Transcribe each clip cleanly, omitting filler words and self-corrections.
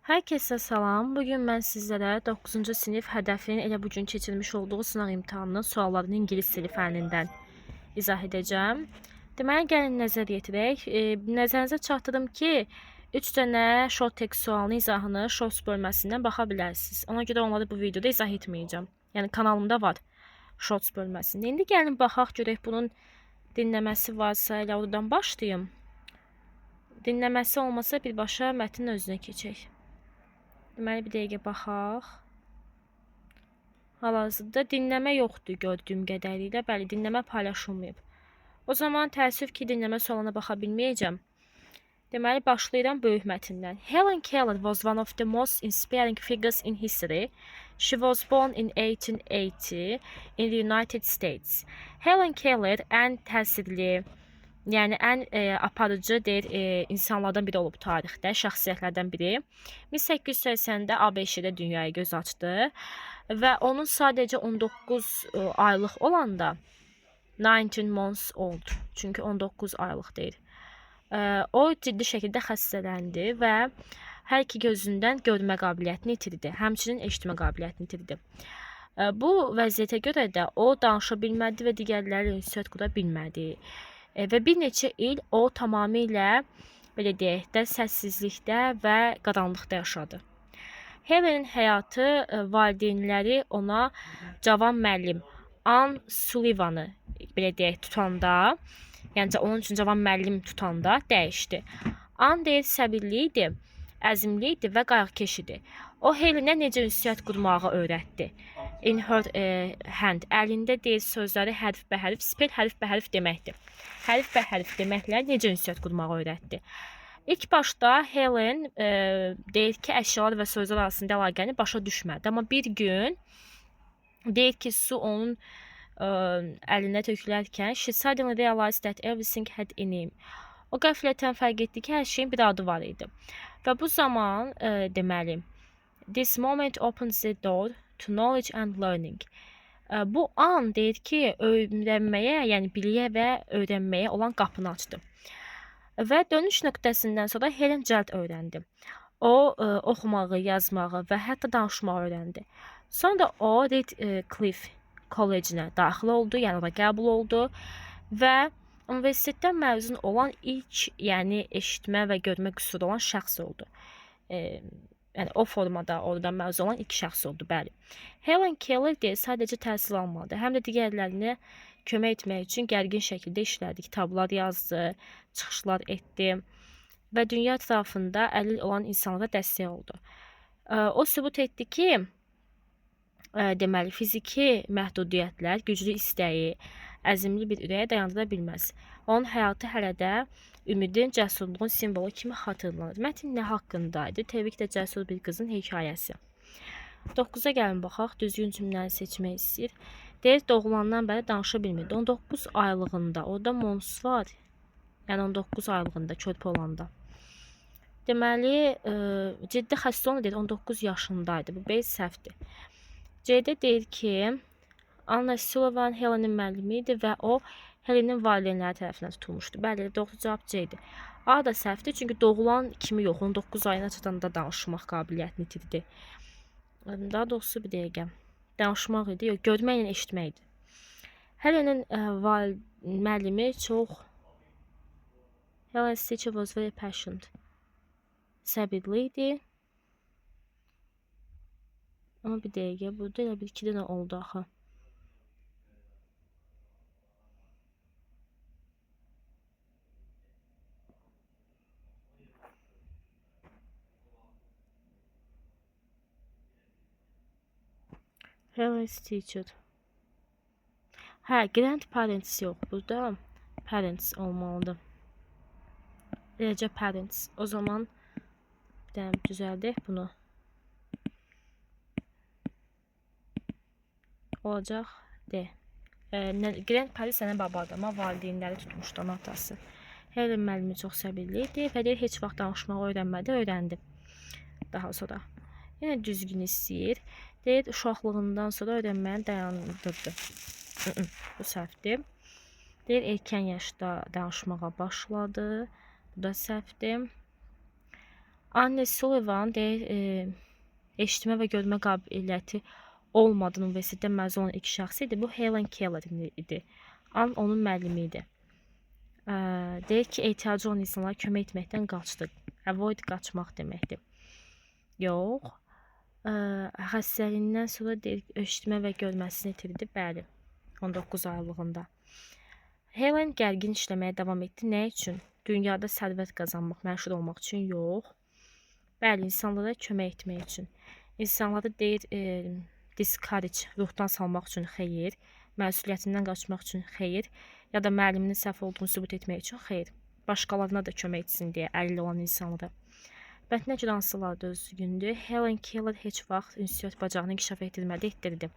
Herkese salam. Bugün mən sizlərə 9-cu sinif hədəfinin elə bugün keçirilmiş olduğu sınaq imtahanının suallarını ingilis dili fənnindən izah edəcəm. Deməli, gəlin nəzər yetirək. Nəzərinizə çatdırdım ki, 3 dənə short text sualının izahını shorts bölməsindən baxa bilərsiniz. Ona görə onları bu videoda izah etməyəcəm. Yəni kanalımda var shorts bölməsində. İndi gəlin baxaq görək bunun dinləməsi varsa elə oradan başlayım. Dinləməsi olmasa birbaşa mətnin özünə keçək. Deməli, bir dəqiqə baxaq. Hal-hazırda dinləmə yoxdur gördüyüm qədərilə. Bəli, dinləmə paylaşılmayıb. O zaman təəssüf ki, dinləmə sualına baxa bilməyəcəm. Deməli, başlayıram böyük mətndən. Helen Keller was one of the most inspiring figures in history. She was born in 1880 in the United States. Helen Keller ən təsirli, yəni ən aparıcı insanlardan biri olub tarixdə, şəxsiyyətlərdən biri. 1880-də ABŞ-də dünyaya göz açdı və onun sadəcə 19 aylıq olanda 19 months old, çünki 19 aylıq deyil. O ciddi şəkildə xəstələndi və hər iki gözündən görmə qabiliyyətini itirdi, həmçinin eşitmə qabiliyyətini itirdi. Bu vəziyyətə görə də o danışa bilmədi və digərləri ünsiyyət qura bilmədi. Və bir neçə il o tamamilə belə deyək də səssizlikdə və qaranlıqda yaşadı. Helen'in həyatı valideynləri ona cavan müəllim Anne Sullivan'ı belə deyək tutanda, yəni onun üçün cavan müəllim tutanda dəyişdi. Anne deyil səbirli idi, əzimli idi və qayğıkeş idi. O Helen'ə necə ünsiyyət qurmağı öyrətdi. In her hand, əlində deyil sözləri hərf bə hərf, spell hərf bə hərf deməkdir. Hərf bə hərf deməklə necə ünsiyyət qurmağı öyrətdi. İlk başda Helen deyir ki, əşyalar və sözlər arasında əlaqəni başa düşmədi. Amma bir gün deyir ki, su onun əlinə tökülərkən she suddenly realized that everything had a name. O qəflətən fərq etdi ki, hər şeyin bir adı var idi. Və bu zaman deməli, this moment opens the door to knowledge and learning. Bu an deyir ki, öyrənməyə, yəni biliyə və öyrənməyə olan qapını açdı. Və dönüş nöqtəsindən sonra Helen cəld öyrəndi. O oxumağı, yazmağı və hətta danışmağı öyrəndi. Sonra o Redcliffe kollecinə daxil oldu, yəni ona qəbul oldu və universitetdən məzun olan ilk, yəni eşitmə və görmə qüsuru olan şəxs oldu. Yəni o formada oradan məzun olan ilk şəxs oldu, bəli. Helen Keller sadəcə təhsil almadı, həm də digərlərinə kömək etmək üçün gərgin şəkildə işlədi, kitablar yazdı, çıxışlar etdi və dünya ətrafında əlil olan insanlara dəstək oldu. O sübut etdi ki, deməli, fiziki məhdudiyyətlər güclü istəyi, əzimli bir ürəyə dayandıra bilməz. Onun həyatı hələ də ümidin, cəsurluğun simvolu kimi xatırlanır. Mətin nə haqqındaydı? Təbii ki də cəsur bir qızın hekayəsi. 9-a gəlin baxaq, düzgün cümləni seçmək istəyir. Deyir, doğulandan bəri danışa bilmirdi. 19 aylığında, orada mons var, yəni 19 aylığında, körpə olanda. Deməli, ciddi xəstə olmadı, 19 yaşındaydı, bu bey səhvdir. C-də deyir ki, Anne Sullivan Helen'in müəllimi idi və o Helen'in valideynləri tərəfindən tutulmuşdu. Bəli, doğru cavab C-dir. A da səhvdir, çünki doğulan kimi yox, 19 ayına çatanda danışmaq qabiliyyətini itirdi. Daha doğrusu bir dəqiqə. Danışmaq idi, yox, görməklə eşitmək idi. Helen'in müəllimi çox Helen's teacher was very patient. Səbirli idi. Amma bir dəqiqə, burada elə bir 2 dənə oldu axı. Helen's teacher. Hə, grandparents yox, burada parents olmalıdır. Eləcə parents. O zaman bir dənə düzəldək bunu. Olacaq D. Grandparents sənə babadır, amma valideynləri tutmuşdu, onun atası. Helen müəllimi çox səbirli idi və deyir, heç vaxt danışmağı öyrənmədi, öyrəndi. Daha sonra. Yenə düzgün istəyir. Deyir, uşaqlığından sonra öyrənməni dayandırdı. Bu səhvdir. Deyir, erkən yaşda danışmağa başladı. Bu da səhvdir. Anne Sullivan deyir, eşitmə və görmə qabiliyyəti olmadan universitetdə məzun olan ilk şəxs idi. Bu Helen Keller idi. Ann onun müəllimi idi. Deyir ki, ehtiyacı olan insanlara kömək etməkdən qaçdı. Avoid qaçmaq deməkdir. Yox. Xəstəliyindən sonra deyir, eşitmə və görməsini itirdi. Bəli. 19 aylığında. Helen gərgin işləməyə davam etdi. Nə üçün? Dünyada sərvət qazanmaq, məşhur olmaq üçün yox. Bəli, insanlara kömək etmək üçün. İnsanları deyir, discourage, ruhdan salmaq üçün xeyir, məsuliyyətindən qaçmaq üçün xeyir, ya da müəlliminin səhv olduğunu sübut etmək üçün xeyir. Başqalarına da kömək etsin deyə əlilli olan insanlara. Mətnə görə hansılar düzgündür? Helen Keller heç vaxt ünsiyyət bacağını inkişaf etdirmədi, etdirdi.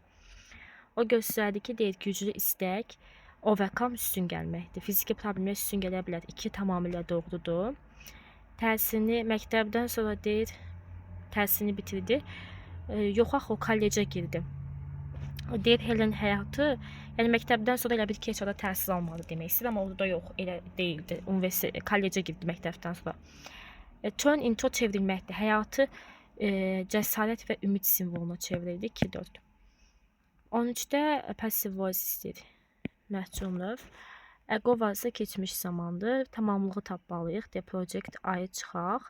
O göstərdi ki, deyir, güclü istək, overcome üstün gəlməkdir. Fiziki problemlər üstün gələ bilər. 2 tamamilə doğrudur. Təhsilini məktəbdən sonra deyir, təhsilini bitirdi. Yox axı, o kollecə girdi. Deyir, Helen həyatı, yəni məktəbdən sonra elə bir ki, heç orada təhsil almadı demək istəyir, amma orada yox, elə deyildi. Kollecə girdi məktəbdən sonra. Turn into çevrilməkdir. Həyatı cəsarət və ümid simvoluna çevrildi. 2-4. 13-də passive voice istəyir. Məhcumluq. Ego varsa keçmiş zamandır. Tamamlığı tapmalıyıq. The project ayı çıxaq.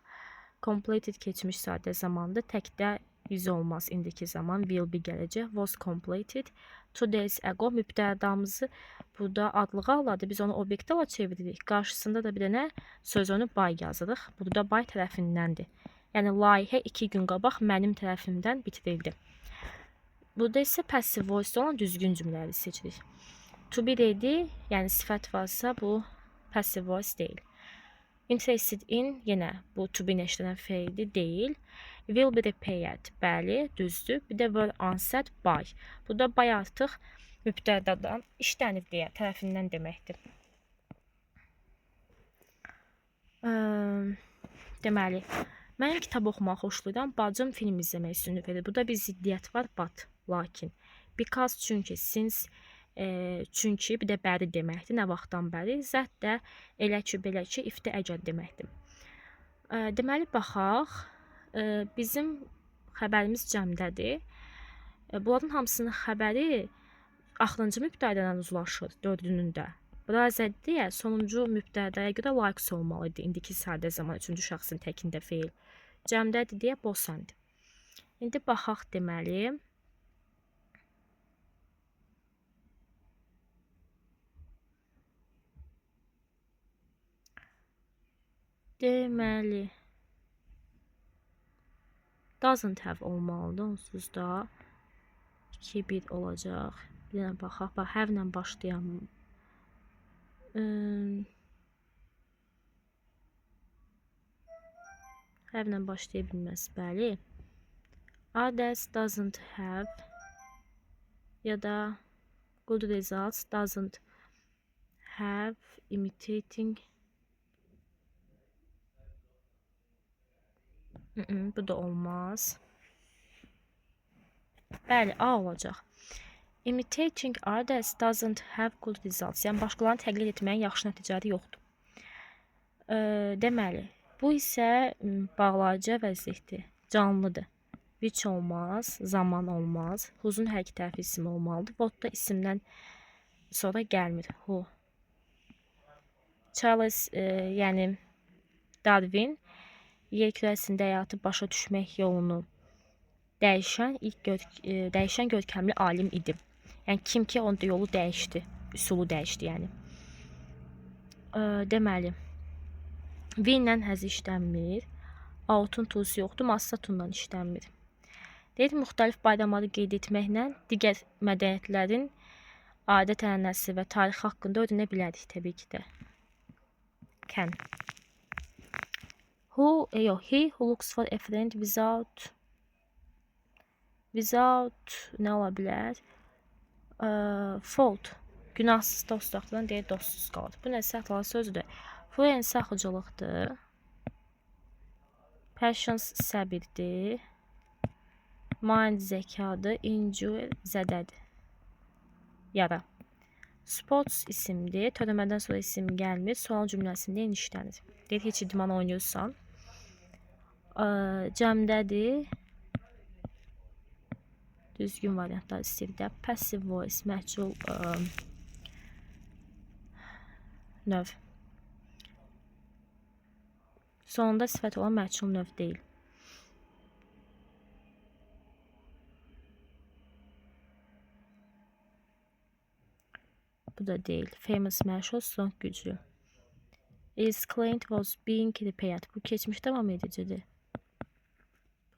Completed keçmiş sadə zamandır. Təkdə yüz olmaz indiki zaman. Will be gələcək. Was completed. 2 days ago mübtədamızı burada adlığa aladı. Biz onu obyektala çeviririk. Qarşısında da bir dənə söz onu by yazırıq. Burada by tərəfindəndir. Yəni layihə 2 gün qabaq mənim tərəfimdən bitirildi. Burada isə passive voice olan düzgün cümlələri seçirik. To be dedi, yəni sifət varsa bu passive voice deyil. Interested in, yenə bu to be nəşlənən feildir, deyil. Will be repaired, bəli, düzdür. Bir də were answered by. Burada by artıq mübtədadan işlənir deyə tərəfindən deməkdir. Deməli, mən kitab oxumaq xoşlayıram, bacım film izləmək üstünlük verir. Burada bir ziddiyyət var, but, lakin. Because, çünki, since, çünki, bir də bəri deməkdir, nə vaxtdan bəri. Zət də elə ki, belə ki, if də əgər deməkdir. Deməli, baxaq, bizim xəbərimiz cəmdədir. Bunların hamısının xəbəri axırıncı mübtədədən uzlaşır, 4-ünün də. Bura zəddiyə sonuncu mübtədəyə görə likes olmalıdır. İndiki sadə zaman 3-cü şəxsin təkində feil. Cəmdədir deyə bosandır. İndi baxaq deməli. Deməli. Doesn't have olmalıdır onsuz da. 2-1 olacaq. Bir dənə baxaq. Bax, have-lə başlayan. Have-lə başlaya bilməz, bəli. Others doesn't have ya da good results doesn't have imitating. Bu da olmaz. Bəli, A olacaq. Imitating others doesn't have good results. Yəni, başqalarını təqlid etməyin yaxşı nəticələri yoxdur. Deməli, bu isə bağlayıcı vəzlikdir. Canlıdır. Which olmaz, zaman olmaz. Who'sun hər iki tərəfi isim olmalıdır. What da isimdən sonra gəlmir. Who. Charles, yəni Darwin, yer kürəsində həyatı başa düşmək yolunu dəyişən görkəmli alim idi. Yəni kim ki onda yolu dəyişdi, üsulu dəyişdi yəni. Deməli, V-lə həzi işlənmir. Out'un tusu yoxdur, massa tundan işlənmir. Deyir, müxtəlif bayramları qeyd etməklə digər mədəniyyətlərin adət-ənənəsi və tarixi haqqında öyrənə bilərik təbii ki də. Can. He who looks for a friend without nə ola bilər? Fault. Günahsız dost axtaran deyir, dostsuz qalır. Bu nə səhvlalı sözdür? Fluence saxıcılıqdır. Patience səbirdir. Mind zəkadır. Injure zədədir. Yara. Sports isimdir. Törəmədən sonra isim gəlmir. Sual cümləsində enişlənir. Deyir, heç idman oynuyorsan. cəmdədir. Düzgün variantlar istəyirik də. Passive voice, məhcul növ. Sonunda sifət olan məhcul növ deyil. Bu da deyil. Famous məşhur son güclü. Is claimed was being repaired. Bu keçmiş davam edicidir.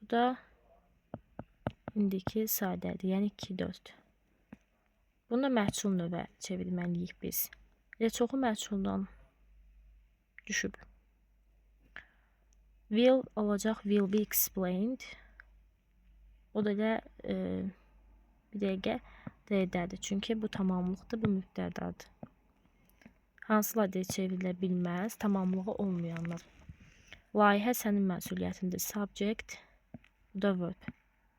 Bu da indiki sadədir. Yəni 2-4. Bunu da məhcul növə çevirməliyik biz. Elə çoxu məhculdan düşüb. Will olacaq. Will be explained. O da elə bir dəqiqə D-dədir. Çünki bu tamamlıqdır, bu mübtədadır. Hansılar deyə çevrilə bilməz? Tamamlığı olmayanlar. Layihə sənin məsuliyyətindir. Subject. Bu da verb.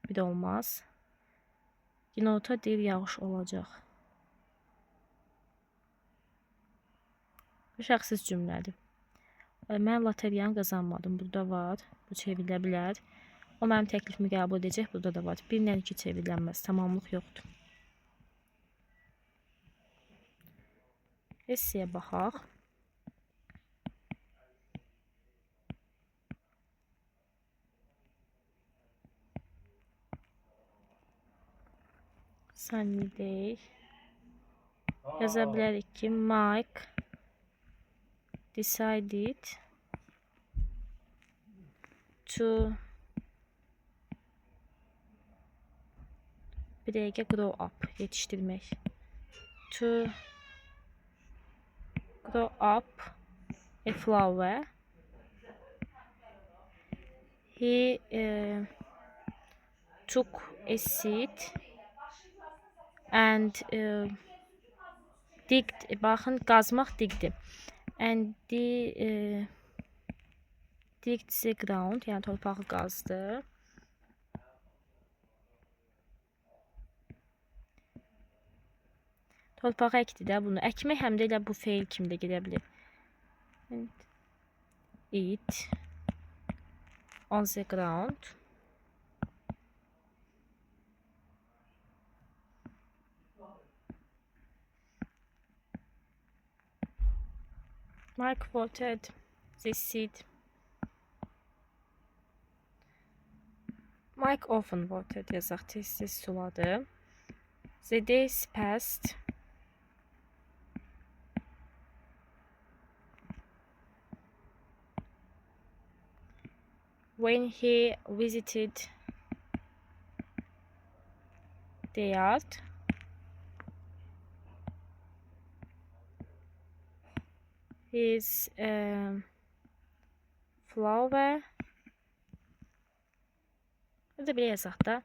Bir də olmaz. Günorta deyir yağış olacaq. Bu şəxsiz cümlədir. Mən loteriyanı qazanmadım. Burada var. Bu çevrilə bilər. O mənim təklifimi qəbul edəcək. Burada da var. 1 ilə 2 çevrilənməz. Tamamlıq yoxdur. Essiyə baxaq. Sunny day. Yaza bilərik ki, Mike decided to bir dəqiqə grow up, yetişdirmək. To grow up a flower. He took a seed and digged. Baxın, qazmaq digdi. And digged the ground. Yəni torpağı qazdı. Torpağı əkdi də bunu. Əkmək həm də elə bu feil kimi də gedə bilir. Eat on the ground. Mike watered the seed. Mike often watered yazaq, tez-tez suladı. The days passed. When he visited the yard. His flower. Bu da belə yazaq da.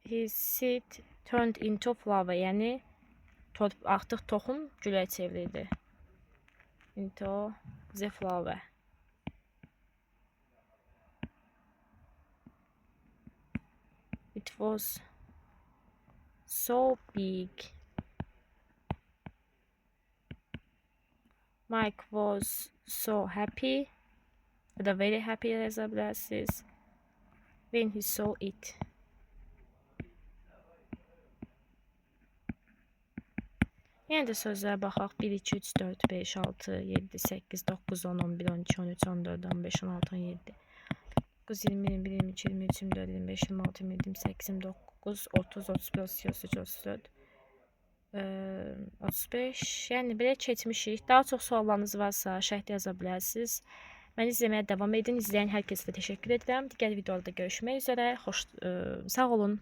His seed turned into flower. Yəni artıq toxum gülə çevrildi. Into the flower. It was so big. Mike was so happy. Ya da very happy yazabilirsiniz. When he saw it. Yəni də sözlərə baxaq. 1, 2, 3, 4, 5, 6, 7, 8, 9, 10, 11, 12, 13, 14, 15, 16, 17, 9, 20, 21, 22, 23, 24, 25, 26, 27, 28, 29, 30, 31, 32, 34, 35. Yəni belə keçmişik. Daha çox suallarınız varsa şərhdə yaza bilərsiniz. Məni izləməyə davam edin. İzləyən hər kəsə təşəkkür edirəm. Digər videolarda görüşmək üzrə. Sağ olun.